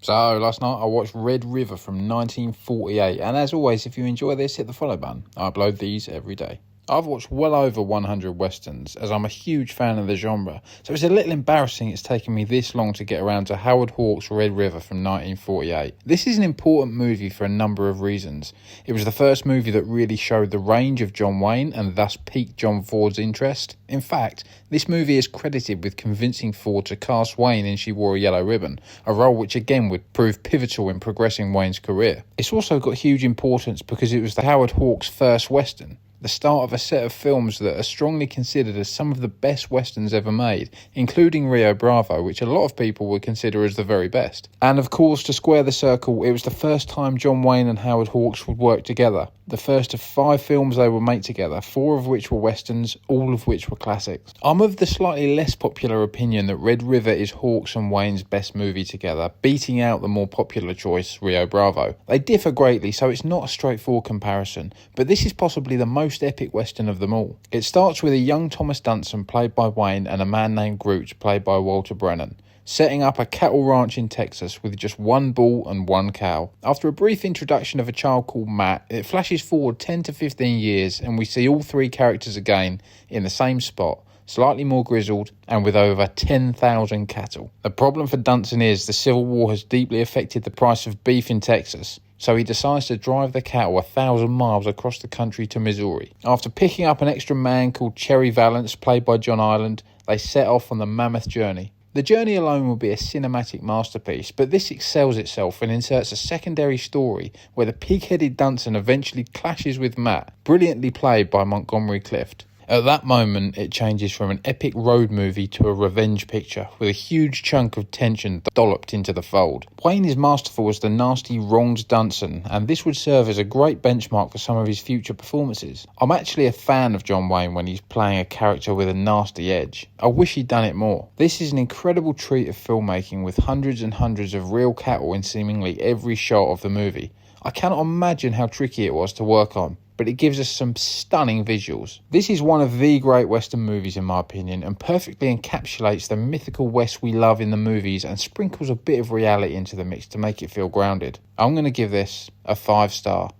So, last night I watched Red River from 1948, and as always, if you enjoy this, hit the follow button. I upload these every day. I've watched well over 100 westerns, as I'm a huge fan of the genre, so it's a little embarrassing it's taken me this long to get around to Howard Hawks' Red River from 1948. This is an important movie for a number of reasons. It was the first movie that really showed the range of John Wayne and thus piqued John Ford's interest. In fact, this movie is credited with convincing Ford to cast Wayne in She Wore a Yellow Ribbon, a role which again would prove pivotal in progressing Wayne's career. It's also got huge importance because it was the Howard Hawks' first western, the start of a set of films that are strongly considered as some of the best westerns ever made, including Rio Bravo, which a lot of people would consider as the very best. And of course, to square the circle, it was the first time John Wayne and Howard Hawks would work together. The first of 5 films they would make together, 4 of which were westerns, all of which were classics. I'm of the slightly less popular opinion that Red River is Hawks and Wayne's best movie together, beating out the more popular choice, Rio Bravo. They differ greatly, so it's not a straightforward comparison, but this is possibly the most epic western of them all. It starts with a young Thomas Dunson, played by Wayne, and a man named Groot, played by Walter Brennan, setting up a cattle ranch in Texas with just 1 bull and 1 cow. After a brief introduction of a child called Matt, it flashes forward 10 to 15 years and we see all 3 characters again in the same spot, slightly more grizzled and with over 10,000 cattle. The problem for Dunson is the Civil War has deeply affected the price of beef in Texas, so he decides to drive the cattle 1,000 miles across the country to Missouri. After picking up an extra man called Cherry Valance, played by John Ireland, they set off on the mammoth journey. The journey alone will be a cinematic masterpiece, but this excels itself and inserts a secondary story where the pig-headed Dunson eventually clashes with Matt, brilliantly played by Montgomery Clift. At that moment, it changes from an epic road movie to a revenge picture, with a huge chunk of tension dolloped into the fold. Wayne is masterful as the nasty, wronged Dunson, and this would serve as a great benchmark for some of his future performances. I'm actually a fan of John Wayne when he's playing a character with a nasty edge. I wish he'd done it more. This is an incredible treat of filmmaking with hundreds and hundreds of real cattle in seemingly every shot of the movie. I cannot imagine how tricky it was to work on, but it gives us some stunning visuals. This is one of the great western movies in my opinion, and perfectly encapsulates the mythical West we love in the movies and sprinkles a bit of reality into the mix to make it feel grounded. I'm going to give this a 5 star.